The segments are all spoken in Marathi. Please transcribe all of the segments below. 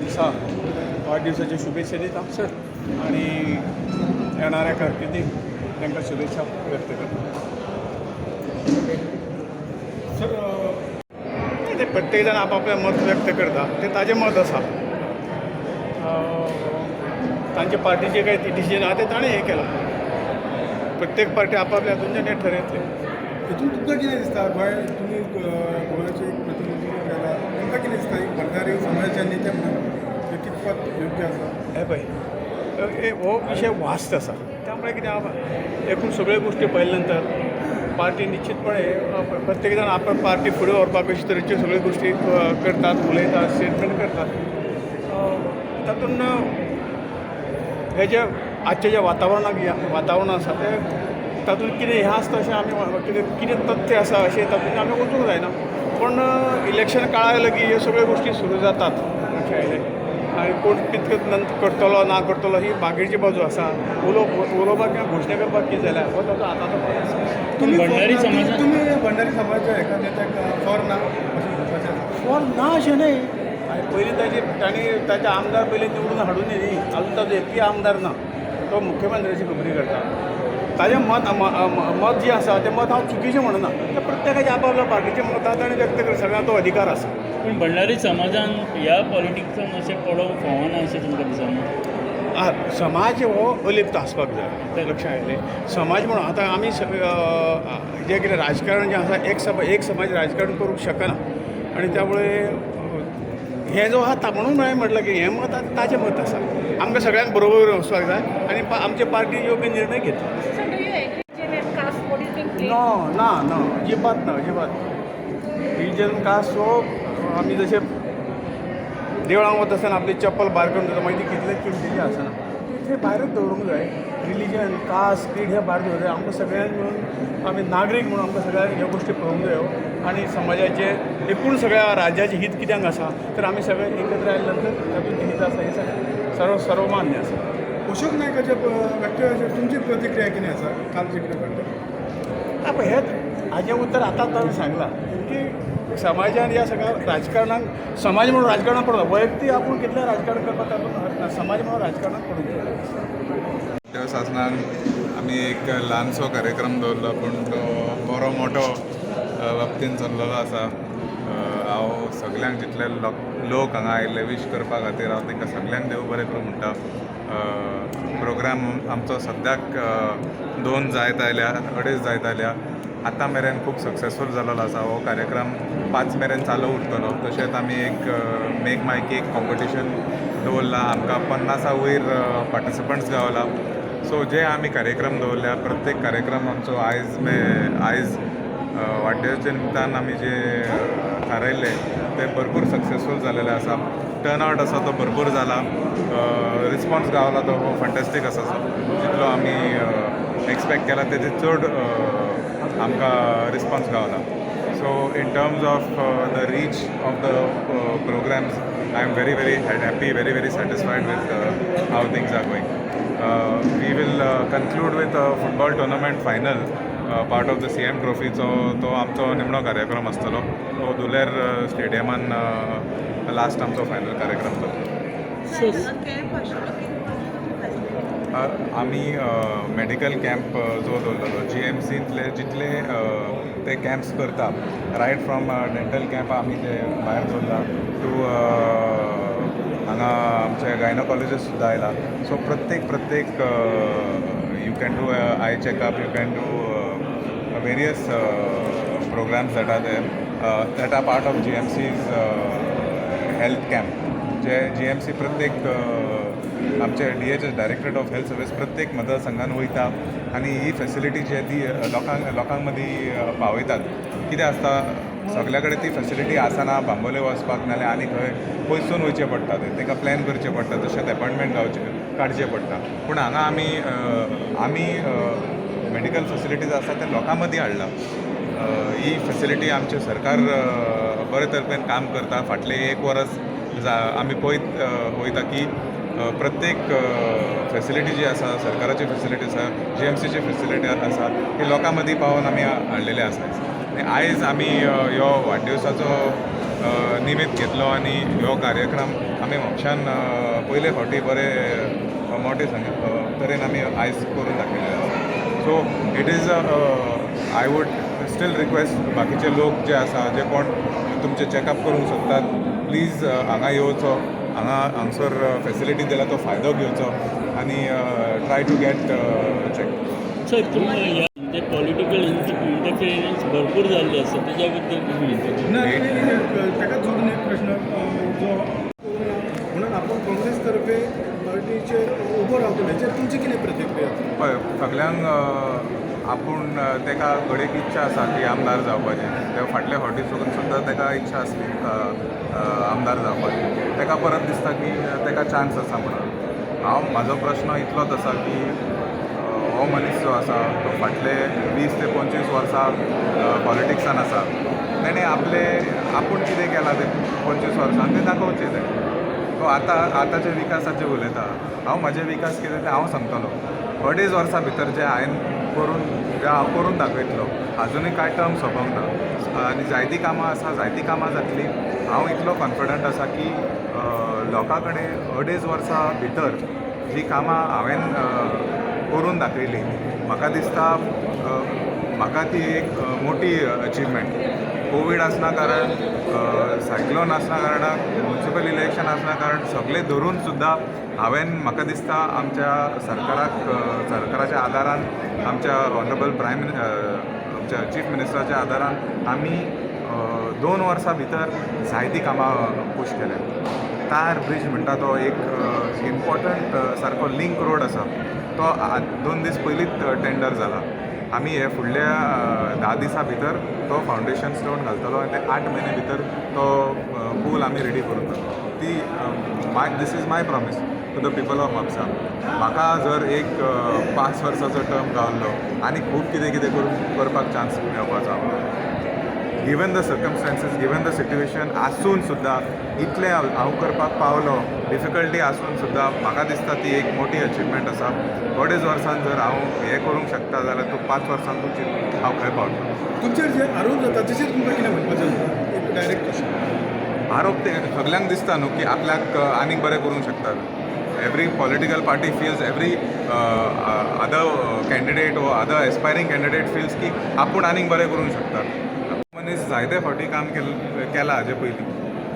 दिसा वाढदिवसाच्या शुभेच्छा दिता सर आणि येणाऱ्या कारकिर्दीक तांकां शुभेच्छा व्यक्त करता सर. ते प्रत्येक जाण आपापलें मत व्यक्त करता ते ताजें मत आसा. तांचे पार्टीचे काही डिसिजन आहा ते ताणें हें केलां. प्रत्येक पार्टी आपापल्या हातूंतल्यान हें ठरयतले. हितून तुमकां कितें दिसता गोंय तुमी गोंयाचें एक प्रतिनिधित्व केलां तुमकां कितें दिसता एक भंडारी समाजाच्या नेते म्हणून ते कितपत योग्य आसा? हे पळय हो विशय वास्ट आसा. त्यामुळे कितें एकूण सगळ्यो गोश्टी पळयल्या नंतर पार्टी निश्चितपणे प्रत्येक जाण आपण पार्टी फुडें व्हरपाक अशे तरेच्यो सगळ्यो गोश्टी करतात, उलयतात, स्टेटमेंट करतात. तातूंत हे जे आजचें जे वातावरण आसा ते तातूंत कितें हें आसता अशें आमी कितें तथ्य आसा अशें तातूंत आमी वचूंक जायना. पण इलेक्शन काळा लगीं ह्यो सगळ्यो गोश्टी सुरू जातात आनी कोण कितकें करतलो ना करतलो ही बाकीची बाजू आसा. उलोवपाक किंवा घोशणा करपाक कितें जाल्यार हो ताचो आतांचो काळ आसा. तुम्ही भंडारी समाजाच्या एका नेत्याक फॉर ना फॉर ना अशें न्हय. पयलीं तांणी ताचे आमदार पयलीं निवडून हाडून न्ही अजून ताजो एकूय आमदार ना. तो मुख्यमंत्र्याची खबरी करता. ताजें मत जें आसा तें मत हांव चुकीचें म्हणना. तें प्रत्येकाच्या आपापल्या पार्टीचें मत आहा ताणें व्यक्त करता. सगळ्यांक तो अधिकार आसा. पूण भंडारी समाजान ह्या पॉलिटिक्सान अशें पडोवंक फावना अशें तुमकां दिसना? समाज हो अलिप्त आसपाक जाय. तें लक्षांत येयलें. समाज म्हणून आतां आमी जें कितें राजकारण जें आसा एक समाज राजकारण करूंक शकना. आनी त्यामुळे हें जो आहा म्हणून हांवें म्हटलं की हें मत ताजें मत आसा. आमकां सगळ्यांक बरोबर वचपाक जाय आनी आमचे पार्टी योग्य निर्णय घेतला. ना अजिबात रिजन कास्ट हो आमी जशे देवळांत वता आसतना आपली चप्पल भायर करून जाता मागीर ती कितले किमतीची आसना ते भायरच दवरूंक जाय. रिलीजन कास्ट क्रीड हे भायर दवरूंक जाय. आमकां सगळ्यांक मेळून आमी नागरीक म्हणून आमकां सगळ्यांक ह्यो गोश्टी पळोवंक जायो. आनी समाजाचे एकूण सगळ्या राज्याचें हित कित्याक आसा तर आमी सगळे एकत्र आयले नंतर तातूंत हित आसा हें सर्वमान्य आसा. अशोक नायकाच्या व्यक्तिवाचेर तुमची प्रतिक्रिया कितें आसा कालचे कितें घडलें? पळय हें हाजें उतर आतां ताणें सांगलां की समाजान ह्या सगळ्या राजकारणाक समाज म्हणून राजकारणात पडना. वैयक्तीक आपूण कितलें राजकारण करपाक तातूंत समाज म्हणून राजकारणात पडूंक जाय. शासनान आमी एक ल्हानसो कार्यक्रम दवरलो पूण तो बरो मोठो बाबतीन चल्लेलो आसा. हांव सगळ्यांक जितले लोक हांगा आयिल्ले विश करपा खातीर हांव तांकां सगळ्यांक देव बरें करूं म्हणटा. प्रोग्राम आमचो सद्याक 2 जायत आयल्या 2.5 जायत आयल्या. आतां मेरेन खूब सक्सेसफूल जाल्लो आसा. हो कार्यक्रम 5 मेरेन चालू उरतलो. तशेंच आमी एक मेक माय केक कॉम्पिटिशन दवरला. आमकां 50 वयर पार्टिसिपंट्स गावला. सो जे आमी कार्यक्रम दवरल्या प्रत्येक कार्यक्रम आमचो आयज वाडदिवसाच्या निमतान आमी जे थारायल्ले ते भरपूर सक्सेसफूल जाल्लेले आसा. टर्नआवट आसा तो भरपूर जाला. रिस्पॉन्स गावला तो फंटेस्टीक आसा. जितलो आमी एक्सपेक्ट केला तेजे चड आमकां रिस्पॉन्स गावला. So in terms of the reach of the programs I am very happy, very satisfied with how things are going. We will conclude with a football tournament final, part of the CM Trophy. तो आमचो निमणो कार्यक्रम आसतलो. तो दुलेर स्टेडियमान लास्ट आमचो फायनल कार्यक्रम जातलो. आमी मेडिकल कॅम्प जो दवरलेलो GMCंतले जितले ते कॅम्प्स करता रायट फ्रॉम डेंटल कॅम्प आमी ते भायर दवरला टू हांगा आमचे गायनोकॉलॉजिस्ट सुद्दां आयला. सो प्रत्येक you can do eye checkup, you can do various programs that are part of GMC's health camp. जे GMC प्रत्येक आमचे DHS directorate of health service प्रत्येक मतदारसंघान वयता आनी ही फेसिलिटी जी ती लोकांक मदीं पावयतात. कितें आसता सगल्या कडेन ती फेसिलिटी आसना. बांबोळे वचपाक नाल्यार आनी खंय पयसून वयचें पडटा. तांकां प्लॅन करचें पडटा. तशेंच अपॉयंटमेंट काडचें पडटा. पूण हांगा आमी मेडिकल फेसिलिटीज आसा ते लोकां मदीं हाडला. ही फेसिलिटी आमचे सरकार बरे तरेन काम करता. फाटले 1 वर्स आमी पळयत वयता की प्रत्येक फेसिलिटी जी आसा सरकाराची फेसिलिटी आसा GMCची फेसिलिटी आसा ती लोकां मदीं पावोवन आमी हाडलेले आसा. आनी आयज आमी ह्यो वाडदिवसाचो निमित्त घेतलो आनी ह्यो कार्यक्रम आमी म्हापशान पयले फावटी बरे मोठे तरेन आमी आयज करून दाखयले आसा. So it is I would steel request बाकीचे लोक जे आसा जे कोण तुमचे चॅकअप करूंक सोदतात प्लीज हांगा येवचो, हांगासर फेसिलिटी दिला तो फायदो घेवचो आनी try to get check. Sir तुम्ही म्हणजे पॉलिटिकल इंटरफिरन्स भरपूर झाले असतात त्याच्याबद्दल तुम्ही नाही त्याच्यात जोडून एक प्रश्न जो म्हणून आपण काँग्रेसतर्फे पार्टीचे उबो रावतले हेचेर तुमची कितें प्रतिक्रिया? पळय सगल्यांक आपूण तेका घडयेक इच्छा आसा की आमदार जावपाचें. ते फाटल्या फावटी सुद्दां तेका इच्छा आसली आमदार जावपाची. तेका परत दिसता की तेका चान्स आसा म्हणून. म्हाजो प्रश्न इतलोच आसा की हो मनीस जो आसा तो फाटले 20 ते 25 वर्सां पॉलिटिक्सान आसा. तेणें आपूण कितें केलां ते 25 वर्सां तें दाखोवचें तें. तो आतांच्या विकासाचेर उलयता. हांव म्हाजे विकास कितें तें हांव सांगतलो. 2.5 वर्सां भितर जे हांवें करून दाखयतलो. आजुनूय कांय टर्म सोंपोंक ना आनी जायतीं कामां आसा, जायतीं कामां जातलीं. हांव इतलो कॉन्फिडंट आसा की लोकां कडेन 2.5 वर्सां भितर जीं कामां हांवें करून दाखयलीं म्हाका दिसता म्हाका ती एक मोठी अचिवमेंट. कोवीड आसना कारण, सायक्लोन आसना कारणाक, म्युनिसिपल इलेक्शन आसना कारण सगळें धरून सुद्दां हांवें म्हाका दिसता आमच्या सरकाराच्या आदारान, आमच्या ऑनरेबल आमच्या चीफ मिनिस्टराच्या आदारान आमी 2 वर्सां भितर जायतीं कामां पूश केल्या. तार ब्रिज म्हणटा तो एक इम्पॉर्टंट सारको लिंक रोड आसा तो 2 दीस पयलींच टेंडर जाला. आमी हे फुडल्या 10 दिसां भितर तो फावंडेशन स्टोन घालतलो आनी ते 8 म्हयने भितर तो पूल आमी रेडी करून जातलो. This is my promise to the people of Mhapsa. म्हाका जर एक 5 वर्साचो टर्म गावल्लो आनी खूब कितें कितें करपाक चान्स मेळपाचो आमकां. Given the circumstances, given the situation आसून सुद्दां इतलें हांव करपाक पावलो, डिफिकल्टी आसून सुद्दां म्हाका दिसता ती एक मोठी अचिवमेंट आसा. 2.5 वर्सान जर हांव हें करूंक शकता जाल्यार तूं 5 वर्सान तुमची हांव खंय पावता. तुमचेर जे आरोप जाता तेचेर तुमकां कितें म्हणपाचें? एक डायरेक्ट क्वेश्चन. आरोप ते सगल्यांक दिसता न्हू की आपल्याक आनीक बरें करूंक शकतात. Every political party feels, every other candidate वो अदर एस्पायरींग कॅन्डिडेट फील्स की आपूण आनीक बरें करूंक शकता. मनीस जायते फावटी काम केलां हाजे पयलीं.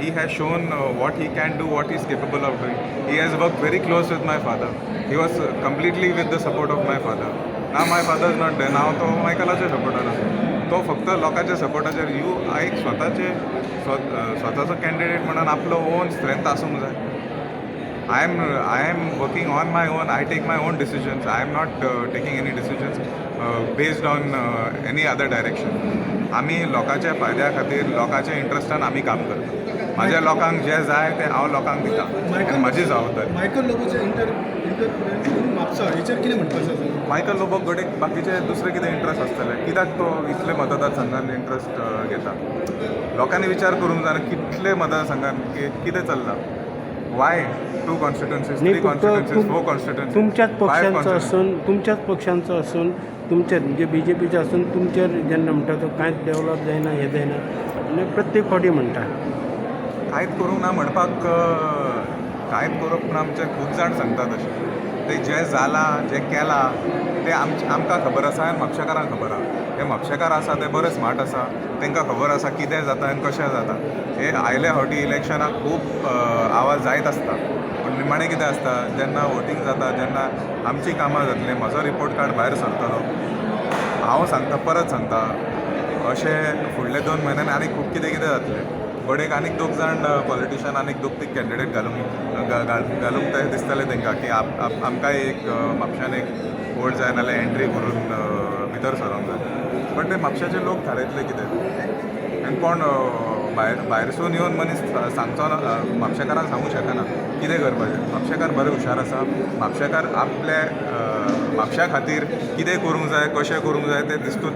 He has shown what he can do, what he is capable of doing. He has work very close with my father. He was completely with the support of my father. Now my father is not there. Now तो मायकलाच्या सपोर्टार आसा. तो फक्त लोकांच्या सपोर्टाचेर एक स्वताचो कॅन्डिडेट म्हणून आपलो ओन स्ट्रेंथ आसूंक जाय. I am working on my own. I take my own decisions. I am not taking any decisions based on any other direction. आमी लोकांच्या फायद्या खातीर, लोकांच्या इंट्रस्टान आमी काम करता. म्हाज्या लोकांक जें जाय तें हांव लोकांक दिता. म्हाजी जबाबदारी. मायकल लोबोचे इंटरफिरन्स म्हापसा हेचेर कितें म्हणपाचें आसा? मायकल लोबोक कडेन बाकीचे दुसरे कितें इंट्रस्ट आसतले, कित्याक तो इतले मतदारसंघान इंट्रस्ट घेता. लोकांनी विचार करूंक जाय कितले मतदारसंघान कितें चल्लां. वाय 2 कॉन्स्टिट्युन्सीज, 3 कॉन्स्टिट्युन्सीज, 4 कॉन्स्टिट्युन्सीज, तुमच्याच पक्षांचो असून तुमच्या म्हणजे BJPचे असून तुमचेर जेन्ना म्हणटा तो कांयच डेव्हलप जायना, हें जायना आनी प्रत्येक फावटी म्हणटा कांयच करूंक ना म्हणपाक कांयच करूंक ना आमचे खूब जाण सांगतात अशें. तें जें जालां, जें केलां तें आमकां खबर आसा आनी म्हापशेकारांक खबर आसा. हे म्हापशेकार आसा ते बरे स्मार्ट आसा. तांकां खबर आसा कितें जाता आनी कशें जाता. हे आयल्या फावटी इलेक्शनाक खूब आवाज जायत आसता. पूण निमाणें कितें आसता जेन्ना वोटींग जाता, जेन्ना आमचीं कामां जातलीं, म्हजो रिपोर्ट कार्ड भायर सरतलो, हांव सांगता, परत सांगता, अशें फुडले 2 म्हयन्यांनी आनीक खूब कितें कितें जातलें. घडयेक आनीक 2 जाण पॉलिटिशियन आनीक 2-3 कॅन्डिडेट घालूंक ते दिसतले तांकां की आमकांय एक म्हापशान एक वोट जाय नाल्यार एंट्री करून भितर सरोंक जाय. बट ते म्हापशाचे लोक थारायतले कितें. आनी कोण भायरसून येवन मनीस सांगचो ना, म्हापशेकारांक सांगूंक शकना कितें करपाचें. म्हापशेकार बरे हुशार आसा. म्हापशेकार आपले म्हापशा खातीर कितें करूंक जाय, कशें करूंक जाय ते दिसतूच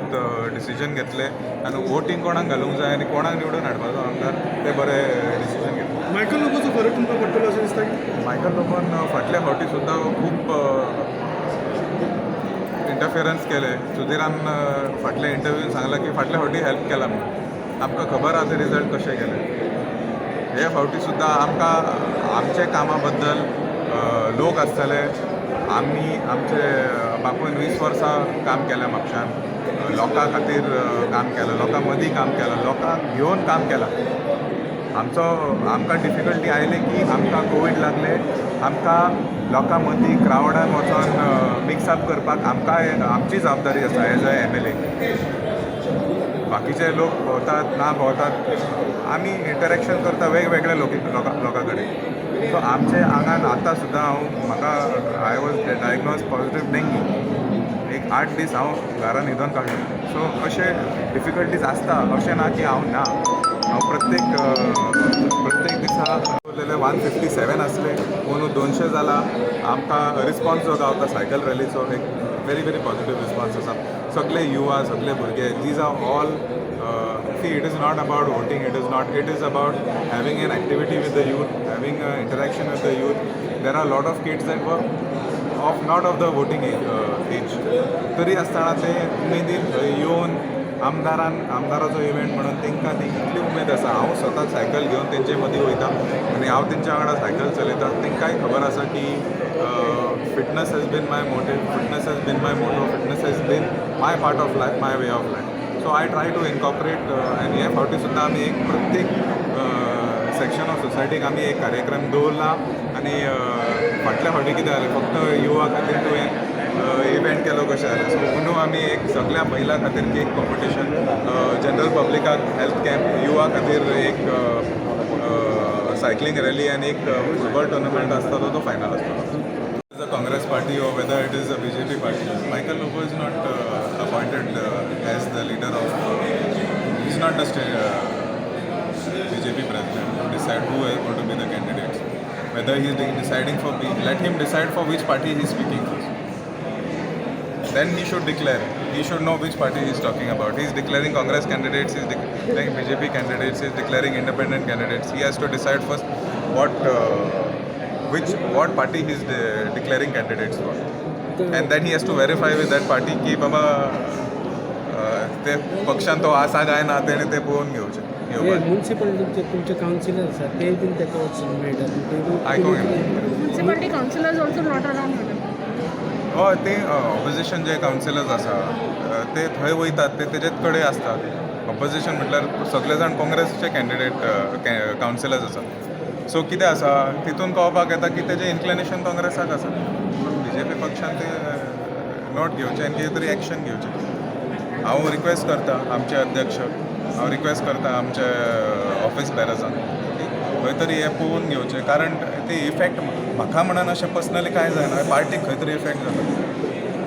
डिसिजन घेतले आनी वोटींग कोणाक घालूंक जाय आनी कोणाक निवडून हाडपाचो आमदार ते बरे डिसिजन घेतले. मायकल लोबोचो फरक तुमकां पडटलो अशें दिसता की? मायकल लोबोन फाटल्या फावटी सुद्दां खूब इंटरफिरन्स केले. सुधिरान फाटल्या इंटरव्यून सांगला की फाटल्या फावटी हेल्प केला म्हणून. आमकां खबर आहा ते रिजल्ट कशे गेले. हे फावटी सुद्दां आमकां आमचे कामा बद्दल लोक आसतले. आमी आमचे बापून 20 वर्सां काम केलें म्हापशान. लोकां खातीर काम केलां, लोकां मदीं काम केलां, लोकांक घेवन काम केलां. आमकां डिफिकल्टी आयली की आमकां कोवीड लागले. आमकां लोकां मदीं क्रावडान वचोन मिक्सअप करपाक आमची जबाबदारी आसा एज अ MLA. बाकीचे लोक भोंवतात ना भोंवतात, आमी इंटरेक्शन करता वेगवेगळ्या लोकां कडेन. सो आमचे आंगान आतां सुद्दां म्हाका I was diagnose positive dengue. एक 8 दीस हांव घरा न्हिदोन काडलो. सो अशे डिफिकल्टीज आसता, अशें ना की हांव ना. हांव प्रत्येक दिसा उरलेले 157 आसले, अंदू 200 जाला. आमकां रिस्पॉन्स जो गावता सायकल रॅलीचो एक व्हेरी पॉझिटीव रिस्पॉन्स आसा. सगळे युवा, सगळे भुरगे, these are all see, it is not about voting, it is about having an activity with the youth, having an interaction with the youth. There are a lot of kids that were not of the voting age. तरी आसतना ते उमेदीन येवन आमदाराचो इव्हेंट म्हणून तांकां ती इतली उमेद आसा. हांव स्वता सायकल घेवन तेंचे मदीं वयता आनी हांव तेंच्या वांगडा सायकल चलयता. तांकांय खबर आसा की fitness has been my motive, fitness has been my motto, fitness has been my part of life, my way of life. So I try to incorporate. आनी हे फावटी सुद्दां आमी एक प्रत्येक सेक्शन ऑफ सोसायटीक आमी एक कार्यक्रम दवरला. आनी फाटल्या फावटी कितें जालें, फक्त युवा खातीर तुवें इव्हेंट केलो कशें जालें. सो म्हणून आमी एक सगळ्या महिला खातीर केक कॉम्पिटिशन, जनरल पब्लिकाक हेल्थ कॅम्प, युवा खातीर एक सायकलिंग रॅली आनी एक फुटबॉल टुर्नामेंट आसतालो तो फायनल आसतालो. The Congress party or whether it is a BJP party, Michael Lobo is not appointed as the leader of. He's not the BJP president to decide who is going to be the candidates. Whether he is deciding for, let him decide for which party he is speaking first. Then he should declare. He should know which party he is talking about. He is declaring Congress candidates. He is declaring BJP candidates. He is declaring independent candidates. He has to decide first what party he is declaring candidates for, and then he has to verify with that party की बाबा ते पक्षान तो आसा काय ना तेणे ते पळोवन घेवचें. म्युन्सिपालिटीचे तुमचे कावन्सिलर आसा ते बीन ताका वचून मेळटात. आयकूंक येना. Municipality councillors also not allowed, madam. हय, ते ऑपोजिशन जे कावन्सिलर्स आसा ते थंय वयतात, ते तेजेच कडेन आसतात. ऑपोजिशन म्हटल्यार सगळे जाण काँग्रेसचे कॅन्डिडेट कावन्सिलर्स आसात. सो कितें आसा तितून कळपाक येता की तेजें इन्क्लिनेशन काँग्रेसाक आसा. BJP पक्षान ते नोट घेवचें आनी कितें तरी एक्शन घेवचें. हांव रिक्वेस्ट करता आमचे अध्यक्ष, हांव रिक्वेस्ट करता आमचे ऑफिस बॅरर्सांक खंय तरी हें पळोवन घेवचें. कारण ते इफेक्ट म्हाका म्हणून अशें पर्सनली कांय जायना, पार्टीक खंय तरी इफेक्ट जाता.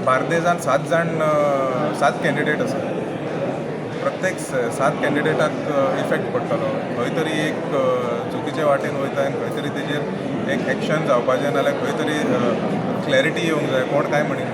बार्देजान 7 कॅन्डिडेट आसा. प्रत्येक 7 कॅन्डिडेटाक इफेक्ट पडटलो. खंय तरी एक चुकीचे वाटेन वयता आनी खंय तरी तेजेर एक एक्शन जावपाचें, नाल्यार खंय तरी क्लॅरिटी येवंक जाय. कोण काय म्हणिना.